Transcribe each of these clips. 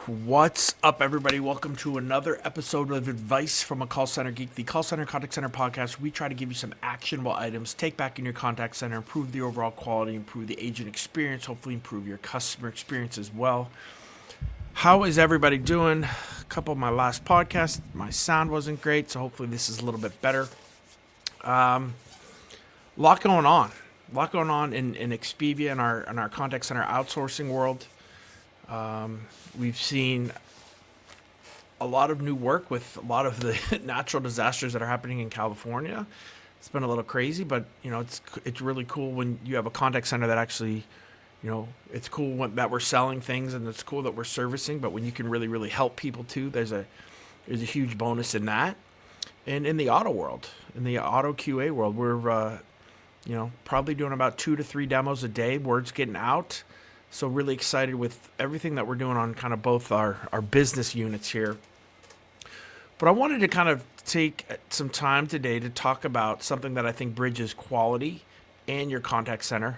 What's up, everybody? Welcome to another episode of Advice from a Call Center Geek, the Call Center Contact Center podcast. We try to give you some actionable items, take back in your contact center, improve the overall quality, improve the agent experience, hopefully improve your customer experience as well. How is everybody doing? A couple of my last podcasts, my sound wasn't great, so hopefully this is a little bit better. Lot going on. A lot going on in Expedia and our contact center outsourcing world. We've seen a lot of new work with a lot of the natural disasters that are happening in California. It's been a little crazy, but it's really cool when you have a contact center that actually, it's cool that we're selling things and it's cool that we're servicing. But when you can really help people too, there's a huge bonus in that. And in the auto world, in the auto QA world, we're probably doing about 2 to 3 demos a day. Word's getting out. So really excited with everything that we're doing on kind of both our business units here. But I wanted to kind of take some time today to talk about something that I think bridges quality and your contact center,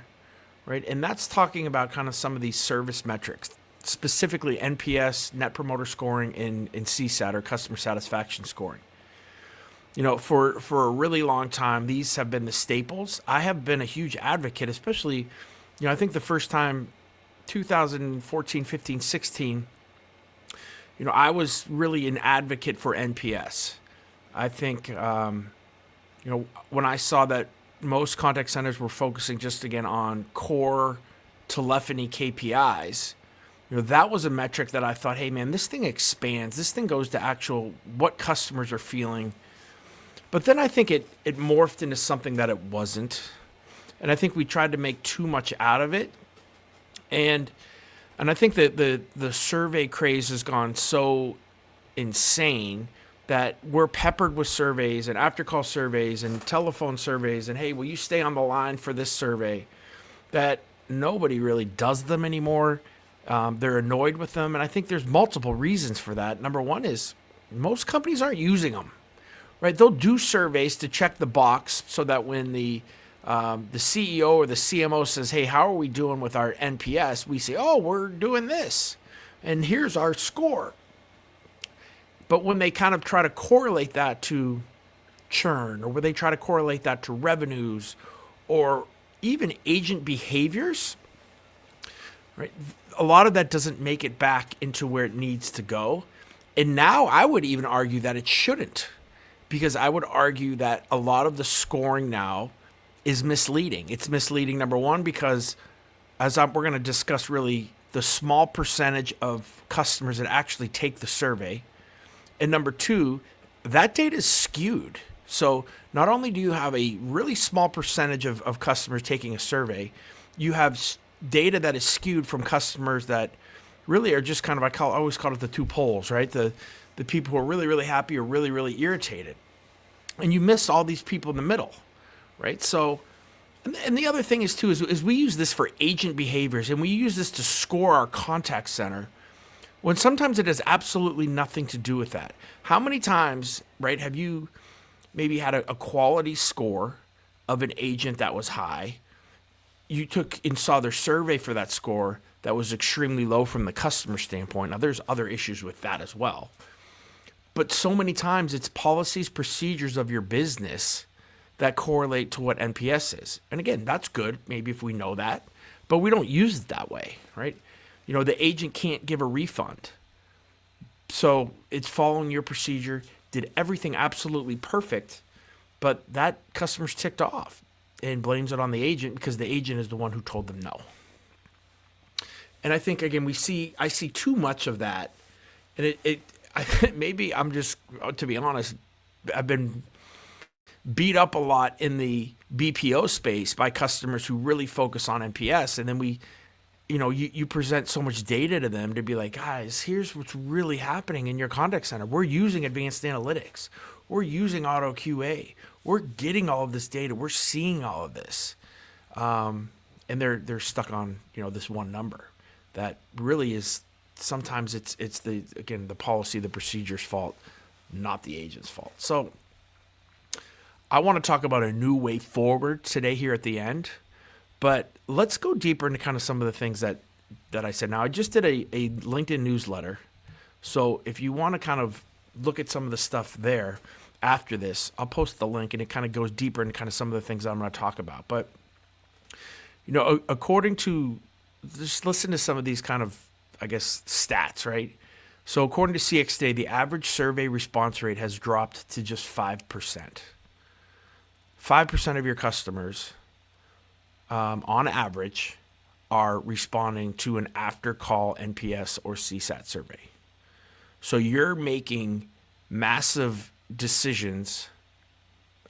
right? And that's talking about kind of some of these service metrics, specifically NPS, Net Promoter Scoring, and CSAT, or Customer Satisfaction Scoring. For a really long time, these have been the staples. I have been a huge advocate, especially, I think the first time 2014, 15, 16, I was really an advocate for NPS. I think, when I saw that most contact centers were focusing just again on core telephony KPIs, that was a metric that I thought, hey man, this thing expands. This thing goes to actual what customers are feeling. But then I think it morphed into something that it wasn't. And I think we tried to make too much out of it. And I think that the survey craze has gone so insane that we're peppered with surveys and after-call surveys and telephone surveys and, hey, will you stay on the line for this survey, that nobody really does them anymore. They're annoyed with them. And I think there's multiple reasons for that. Number one is most companies aren't using them, right? They'll do surveys to check the box so that when the CEO or the CMO says, hey, how are we doing with our NPS? We say, oh, we're doing this, and here's our score. But when they kind of try to correlate that to churn, or when they try to correlate that to revenues, or even agent behaviors, right? A lot of that doesn't make it back into where it needs to go. And now I would even argue that it shouldn't, because I would argue that a lot of the scoring now is misleading. It's misleading, number one, because we're going to discuss really the small percentage of customers that actually take the survey. And number two, that data is skewed. So not only do you have a really small percentage of customers taking a survey, you have data that is skewed from customers that really are just kind of, I always call it the two poles, right? The people who are really happy or really irritated. And you miss all these people in the middle. Right. So, and the other thing is too, is we use this for agent behaviors, and we use this to score our contact center when sometimes it has absolutely nothing to do with that. How many times, right, have you maybe had a quality score of an agent that was high? You took and saw their survey for that score that was extremely low from the customer standpoint. Now, there's other issues with that as well. But so many times it's policies, procedures of your business that correlate to what NPS is. And again, that's good, maybe if we know that, but we don't use it that way, right? The agent can't give a refund. So it's following your procedure, did everything absolutely perfect, but that customer's ticked off and blames it on the agent because the agent is the one who told them no. And I think, again, I see too much of that. And maybe I'm just, to be honest, I've been beat up a lot in the BPO space by customers who really focus on NPS. And then you present so much data to them to be like, guys, here's what's really happening in your contact center. We're using advanced analytics. We're using auto QA. We're getting all of this data. We're seeing all of this. And they're stuck on, this one number that really is, sometimes it's the policy, the procedure's fault, not the agent's fault. So I want to talk about a new way forward today here at the end, but let's go deeper into kind of some of the things that I said. Now, I just did a LinkedIn newsletter So if you want to kind of look at some of the stuff there after this, I'll post the link, and it kind of goes deeper into kind of some of the things I'm going to talk about. But, according to, just listen to some of these kind of, I guess, stats, right? So according to CX Today, the average survey response rate has dropped to just 5%. 5% of your customers, on average, are responding to an after-call NPS or CSAT survey. So you're making massive decisions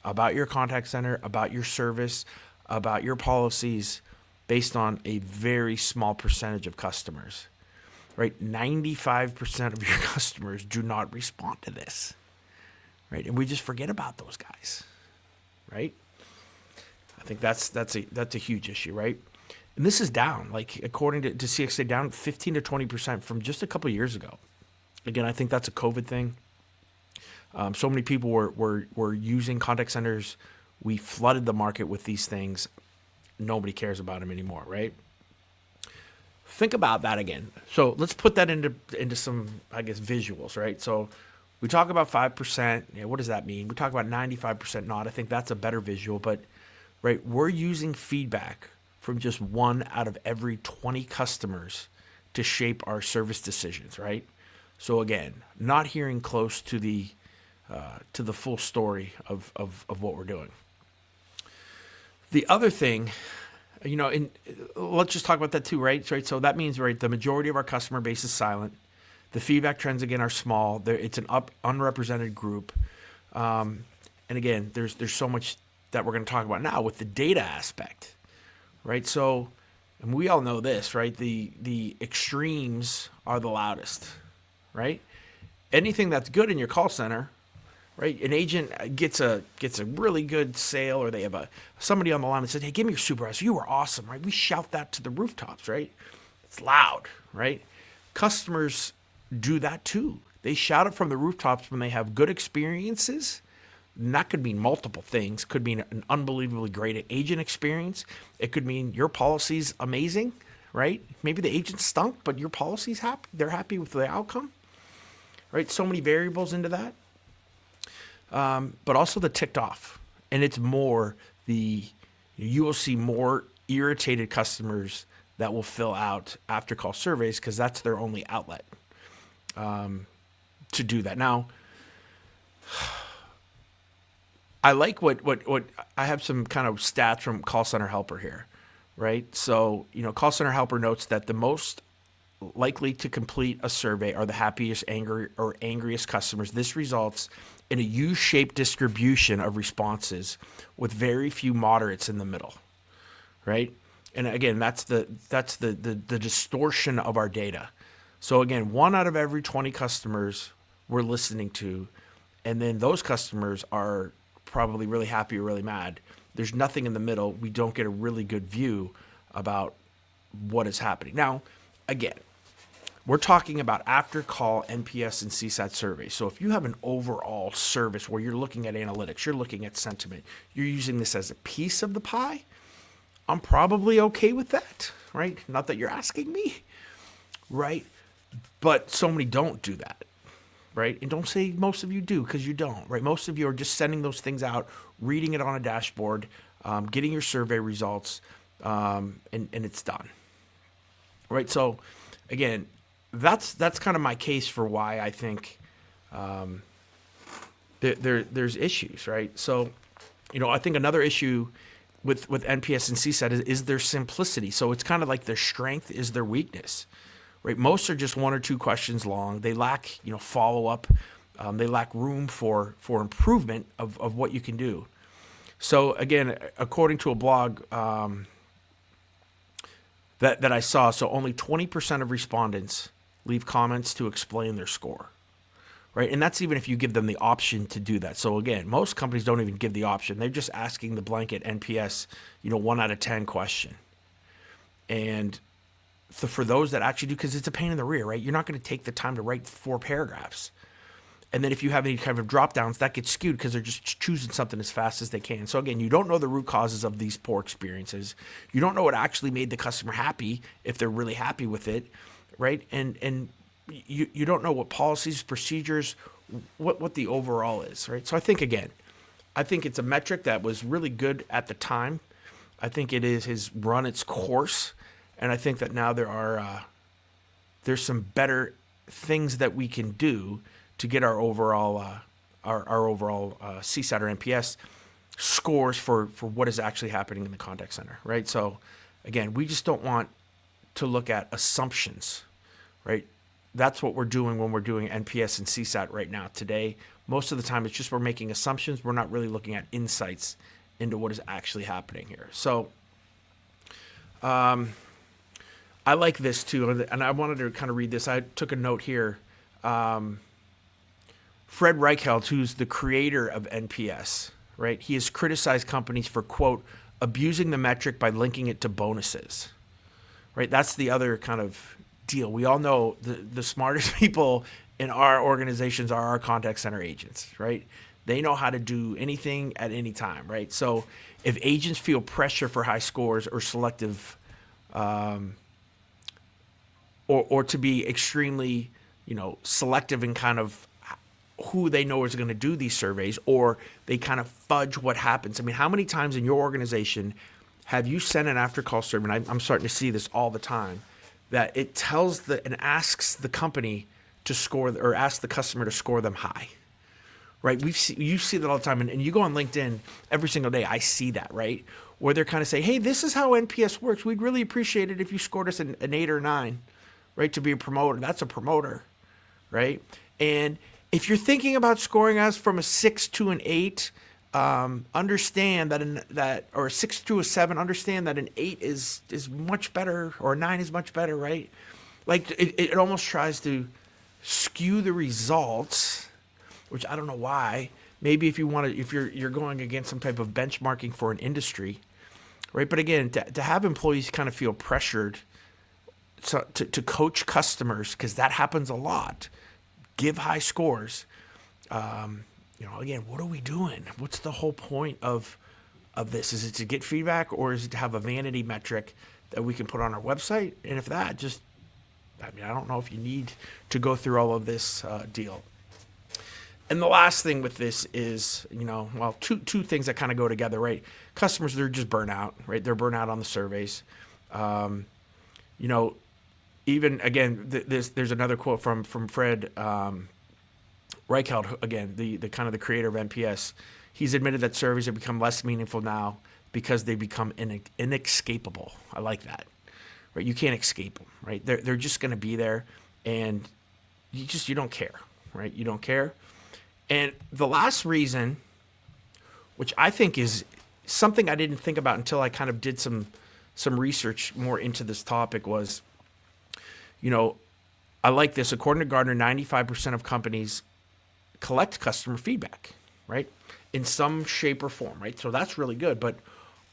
about your contact center, about your service, about your policies, based on a very small percentage of customers, right? 95% of your customers do not respond to this, right? And we just forget about those guys, right? I think that's a huge issue, right? And this is down, like according to CXA, down 15 to 20% from just a couple of years ago. Again, I think that's a COVID thing. So many people were using contact centers. We flooded the market with these things. Nobody cares about them anymore, right? Think about that again. So let's put that into some, I guess, visuals, right? So we talk about 5%. Yeah, what does that mean? We talk about 95% not. I think that's a better visual, but right, we're using feedback from just 1 out of every 20 customers to shape our service decisions, right? So again, not hearing close to the full story of what we're doing. The other thing, and let's just talk about that too, right? So that means, right, the majority of our customer base is silent. The feedback trends, again, are small. It's an unrepresented group. And again, there's so much that we're going to talk about now with the data aspect, right? So, and we all know this, right? The extremes are the loudest, right? Anything that's good in your call center, right? An agent gets a really good sale, or they have somebody on the line that says, "Hey, give me your supervisor. You were awesome," right? We shout that to the rooftops, right? It's loud, right? Customers do that too. They shout it from the rooftops when they have good experiences. And that could mean multiple things. Could mean an unbelievably great agent experience. It could mean your policy's amazing, right? Maybe the agent stunk, but your policy's happy. They're happy with the outcome, right? So many variables into that. But also the ticked off. And it's more you will see more irritated customers that will fill out after call surveys, because that's their only outlet to do that. Now, I like what I have some kind of stats from Call Center Helper here, right? So, Call Center Helper notes that the most likely to complete a survey are the happiest, angriest customers. This results in a U-shaped distribution of responses with very few moderates in the middle, right? And again, that's the distortion of our data. So again, 1 out of every 20 customers we're listening to, and then those customers are probably really happy or really mad. There's nothing in the middle. We don't get a really good view about what is happening. Now, again, we're talking about after call NPS and CSAT surveys. So if you have an overall service where you're looking at analytics, you're looking at sentiment, you're using this as a piece of the pie, I'm probably okay with that, right? Not that you're asking me, right? But so many don't do that, right? And don't say most of you do, because you don't, right? Most of you are just sending those things out, reading it on a dashboard, getting your survey results, and it's done, right? So again, that's kind of my case for why I think there's issues, right? So, I think another issue with NPS and CSAT is their simplicity. So it's kind of like their strength is their weakness, right? Most are just 1 or 2 questions long. They lack, follow up. They lack room for improvement of what you can do. So again, according to a blog that I saw, so only 20% of respondents leave comments to explain their score, right? And that's even if you give them the option to do that. So again, most companies don't even give the option. They're just asking the blanket NPS, 1 out of 10 question. And for those that actually do, because it's a pain in the rear, right? You're not going to take the time to write 4 paragraphs. And then if you have any kind of drop downs, that gets skewed because they're just choosing something as fast as they can. So again, you don't know the root causes of these poor experiences. You don't know what actually made the customer happy if they're really happy with it, right? And you don't know what policies, procedures, what the overall is, right? So I think, again, I think it's a metric that was really good at the time. I think it has run its course, and I think that now there's some better things that we can do to get our overall CSAT or NPS scores for what is actually happening in the contact center, right? So again, we just don't want to look at assumptions, right? That's what we're doing when we're doing NPS and CSAT right now today. Most of the time, it's just we're making assumptions. We're not really looking at insights into what is actually happening here. So I like this too, and I wanted to kind of read this. I took a note here. Fred Reichheld, who's the creator of NPS, right? He has criticized companies for, quote, abusing the metric by linking it to bonuses, right? That's the other kind of deal. We all know the smartest people in our organizations are our contact center agents, right? They know how to do anything at any time, right? So if agents feel pressure for high scores or selective, or to be extremely, selective in kind of who they know is going to do these surveys, or they kind of fudge what happens. I mean, how many times in your organization have you sent an after call survey? And I'm starting to see this all the time, that it tells and asks the company to score, or ask the customer to score them high, right? You see that all the time, and you go on LinkedIn every single day. I see that, right? Where they're kind of say, hey, this is how NPS works. We'd really appreciate it if you scored us an 8 or 9, right? To be a promoter. That's a promoter, right? And if you're thinking about scoring us from a 6 to an 8, understand that or a 6 to a 7, understand that an 8 is much better, or a 9 is much better, right? Like it almost tries to skew the results, which I don't know why. Maybe if you're going against some type of benchmarking for an industry, right? But again, to have employees kind of feel pressured to coach customers, because that happens a lot, give high scores. Again, what are we doing? What's the whole point of this? Is it to get feedback, or is it to have a vanity metric that we can put on our website? And if that, I don't know if you need to go through all of this deal. And the last thing with this is, two things that kind of go together, right? Customers, they're just burnout, right? They're burnout on the surveys. Even again, there's another quote from Fred Reichheld, again, the kind of the creator of NPS. He's admitted that surveys have become less meaningful now because they become inescapable. I like that, right? You can't escape them, right? They're just going to be there, and you don't care, right? You don't care. And the last reason, which I think is something I didn't think about until I kind of did some research more into this topic, was, I like this. According to Gartner, 95% of companies collect customer feedback, right? In some shape or form, right? So that's really good, but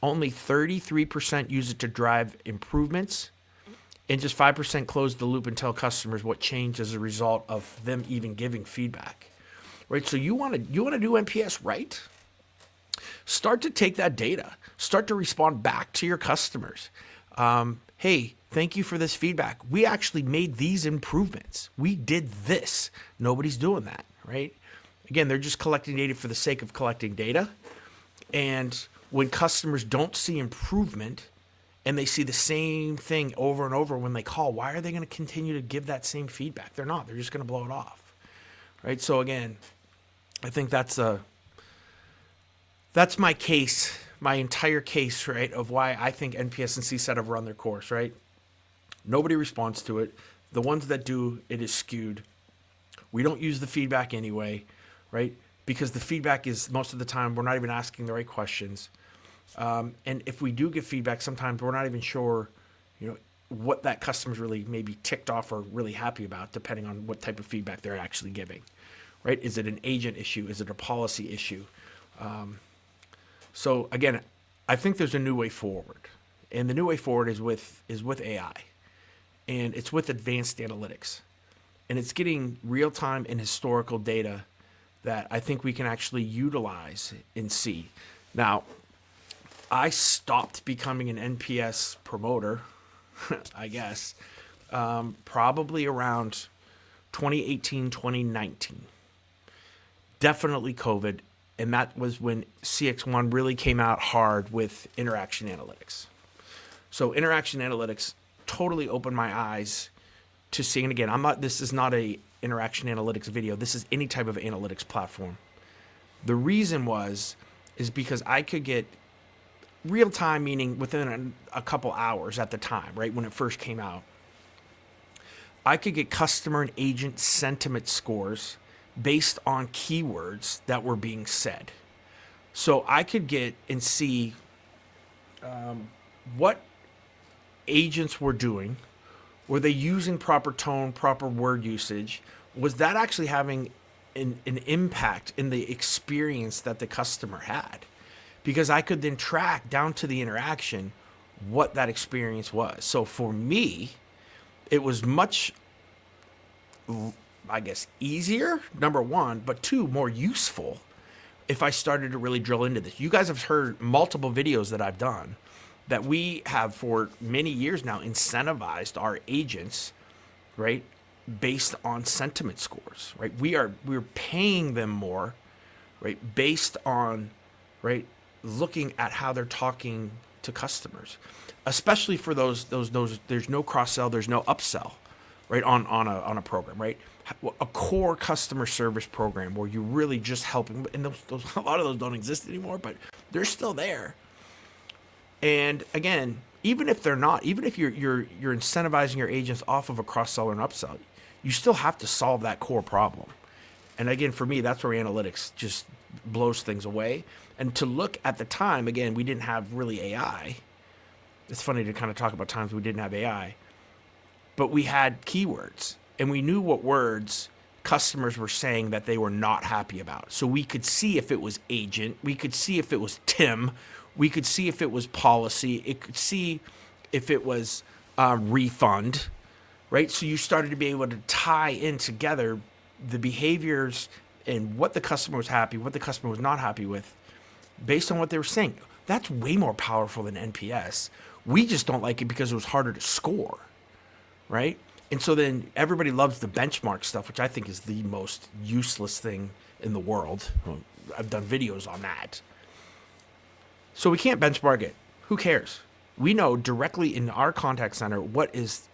only 33% use it to drive improvements, and just 5% close the loop and tell customers what changed as a result of them even giving feedback, right? So you want to do NPS right? Start to take that data, start to respond back to your customers. Hey, thank you for this feedback. We actually made these improvements. We did this. Nobody's doing that, right? Again, they're just collecting data for the sake of collecting data. And when customers don't see improvement, and they see the same thing over and over when they call, why are they going to continue to give that same feedback? They're not. They're just going to blow it off, right? So again, I think that's my case, my entire case, right, of why I think NPS and CSAT have run their course, right? Nobody responds to it. The ones that do, it is skewed. We don't use the feedback anyway, right? Because the feedback is, most of the time, we're not even asking the right questions. And if we do get feedback, sometimes we're not even sure, what that customer's really maybe ticked off or really happy about, depending on what type of feedback they're actually giving, right? Is it an agent issue? Is it a policy issue? So again, I think there's a new way forward, and the new way forward is with AI, and it's with advanced analytics, and it's getting real-time and historical data that I think we can actually utilize and see. Now, I stopped becoming an NPS promoter, I guess, probably around 2018, 2019. Definitely COVID. And that was when CX1 really came out hard with interaction analytics. So interaction analytics totally opened my eyes to seeing, again, this is not a interaction analytics video. This is any type of analytics platform. The reason is because I could get real time, meaning within a couple hours at the time, right? When it first came out, I could get customer and agent sentiment scores based on keywords that were being said. So I could get and see what agents were doing. Were they using proper tone, proper word usage? Was that actually having an impact in the experience that the customer had? Because I could then track down to the interaction what that experience was. So for me, it was much, I guess, easier, number one, but two, more useful if I started to really drill into this. You guys have heard multiple videos that I've done that we have for many years now incentivized our agents, right, based on sentiment scores, right? We're paying them more, right, based on, right, looking at how they're talking to customers, especially for those there's no cross sell, there's no upsell, right, on a program, right? A core customer service program where you're really just helping, and those a lot of those don't exist anymore, but they're still there. And again, even if they're not, even if you're incentivizing your agents off of a cross sell or an upsell, you still have to solve that core problem. And again, for me, that's where analytics just blows things away. And to look at the time, again, we didn't have really AI. It's funny to kind of talk about times we didn't have AI, but we had keywords and we knew what words customers were saying that they were not happy about. So we could see if it was agent, we could see if it was Tim, we could see if it was policy, it could see if it was refund, right? So you started to be able to tie in together the behaviors and what the customer was happy, what the customer was not happy with, based on what they were saying. That's way more powerful than NPS. We just don't like it because it was harder to score, right? And so then everybody loves the benchmark stuff, which I think is the most useless thing in the world. Well, I've done videos on that. So we can't benchmark it. Who cares? We know directly in our contact center what is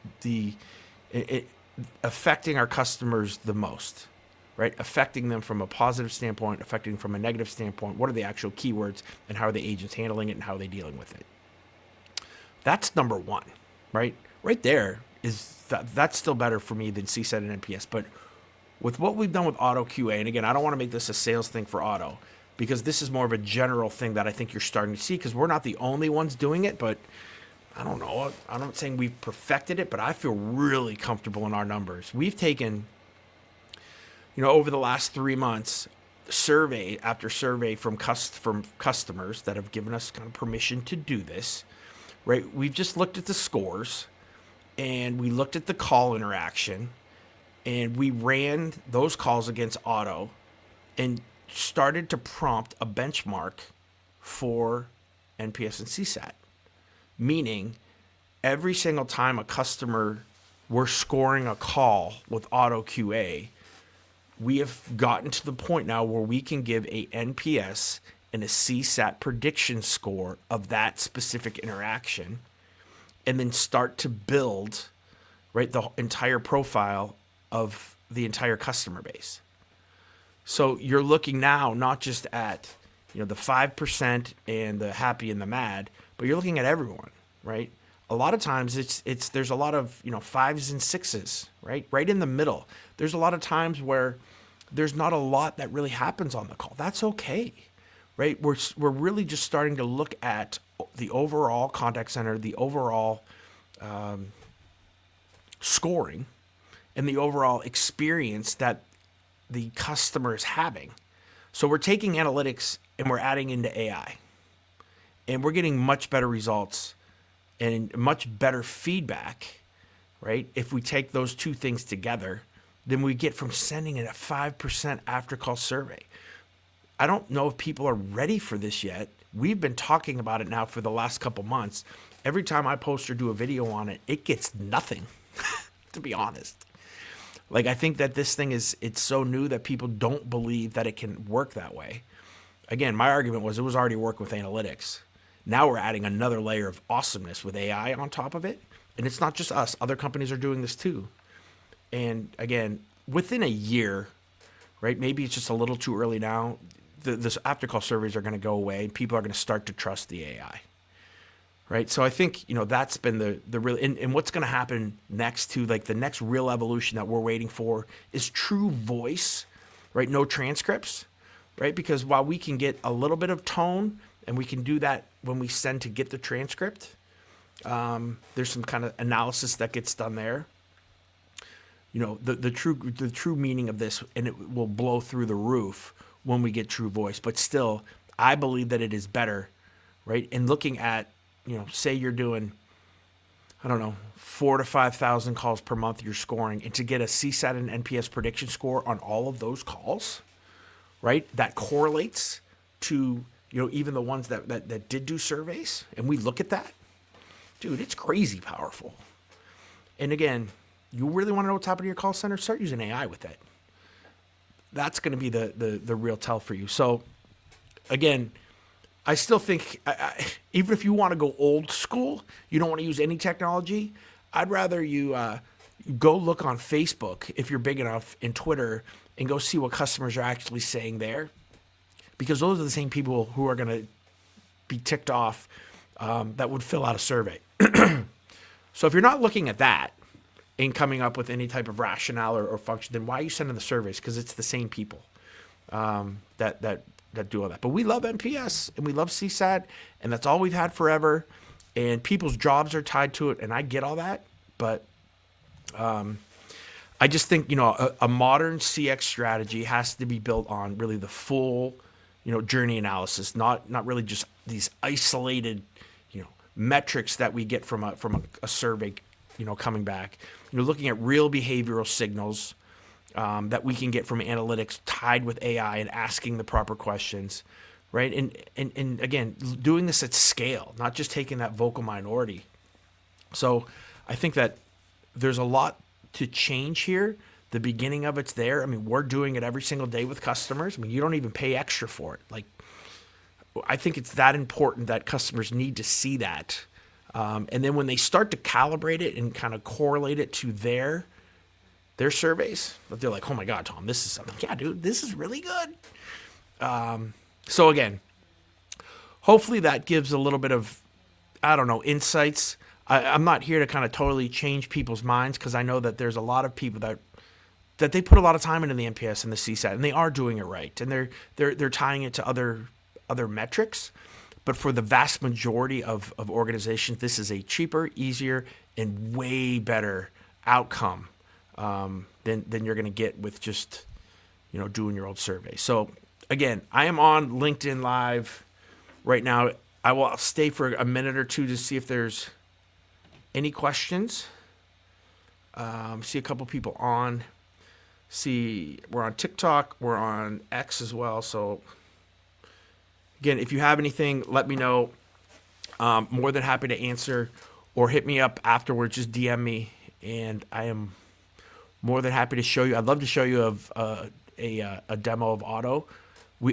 affecting our customers the most, right? Affecting them from a positive standpoint, affecting them from a negative standpoint. What are the actual keywords and how are the agents handling it and how are they dealing with it? That's number one, right? Right there is that's still better for me than CSAT and NPS. But with what we've done with auto QA, and again, I don't want to make this a sales thing for auto because this is more of a general thing that I think you're starting to see because we're not the only ones doing it, but I don't know. I'm not saying we've perfected it, but I feel really comfortable in our numbers. We've taken, over the last 3 months, survey after survey from customers that have given us kind of permission to do this, right? We've just looked at the scores and we looked at the call interaction and we ran those calls against auto and started to prompt a benchmark for NPS and CSAT. Meaning, every single time a customer we're scoring a call with auto QA, we have gotten to the point now where we can give a NPS and a CSAT prediction score of that specific interaction and then start to build, right, the entire profile of the entire customer base. So you're looking now not just at, the 5% and the happy and the mad, but you're looking at everyone, right? A lot of times there's a lot of, 5s and 6s, right in the middle. There's a lot of times where there's not a lot that really happens on the call. That's okay, right? We're really just starting to look at the overall contact center, the overall scoring, and the overall experience that the customer is having. So we're taking analytics and we're adding into AI, and we're getting much better results and much better feedback, right? If we take those two things together, than we get from sending in a 5% after call survey. I don't know if people are ready for this yet. We've been talking about it now for the last couple months. Every time I post or do a video on it, it gets nothing, to be honest. Like, I think that this thing it's so new that people don't believe that it can work that way. Again, my argument was it was already working with analytics. Now we're adding another layer of awesomeness with AI on top of it. And it's not just us. Other companies are doing this too. And again, within a year, right? Maybe it's just a little too early now. This after call surveys are going to go away. People are going to start to trust the AI, right? So I think, that's been the real, and what's going to happen next to, like, the next real evolution that we're waiting for is true voice, right? No transcripts, right? Because while we can get a little bit of tone, and we can do that when we send to get the transcript, there's some kind of analysis that gets done there. The true meaning of this, and it will blow through the roof when we get true voice. But still, I believe that it is better, right? And looking at, say you're doing, 4,000 to 5,000 calls per month you're scoring, and to get a CSAT and NPS prediction score on all of those calls, right? That correlates to, even the ones that did do surveys, and we look at that, dude, it's crazy powerful. And again, you really want to know what's happening in your call center? Start using AI with that. That's going to be the real tell for you. So again, I still think, even if you want to go old school, you don't want to use any technology, I'd rather you go look on Facebook, if you're big enough, in Twitter, and go see what customers are actually saying there. Because those are the same people who are going to be ticked off that would fill out a survey. So if you're not looking at that and coming up with any type of rationale or function, then why are you sending the surveys? Because it's the same people that do all that. But we love NPS and we love CSAT, and that's all we've had forever. And people's jobs are tied to it, and I get all that. But I just think, a modern CX strategy has to be built on really the full, journey analysis, not really just these isolated, metrics that we get from a survey, coming back. Looking at real behavioral signals that we can get from analytics tied with AI and asking the proper questions, right? And again, doing this at scale, not just taking that vocal minority. So I think that there's a lot to change here. The beginning of it's there. I mean, we're doing it every single day with customers. I mean, you don't even pay extra for it. Like, I think it's that important that customers need to see that. And then when they start to calibrate it and kind of correlate it to their surveys, they're like, oh my God, Tom, this is something. Yeah, dude, this is really good. So again, hopefully that gives a little bit of, insights. I'm not here to kind of totally change people's minds, because I know that there's a lot of people that they put a lot of time into the NPS and the CSAT, and they are doing it right, and they're tying it to other metrics. But for the vast majority of organizations, this is a cheaper, easier, and way better outcome than you're going to get with just doing your old survey. So again, I am on LinkedIn Live right now. I will stay for a minute or two to see if there's any questions. See a couple people on. See, we're on TikTok. We're on X as well. So again, if you have anything, let me know. More than happy to answer, or hit me up afterwards. Just DM me, and I am more than happy to show you. I'd love to show you a demo of Auto.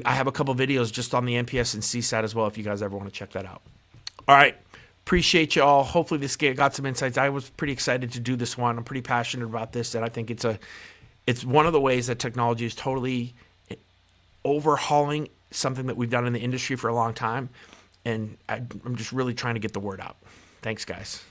I have a couple videos just on the NPS and CSAT as well, if you guys ever want to check that out. All right. Appreciate you all. Hopefully this got some insights. I was pretty excited to do this one. I'm pretty passionate about this, and I think it's one of the ways that technology is totally overhauling something that we've done in the industry for a long time, and I'm just really trying to get the word out. Thanks, guys.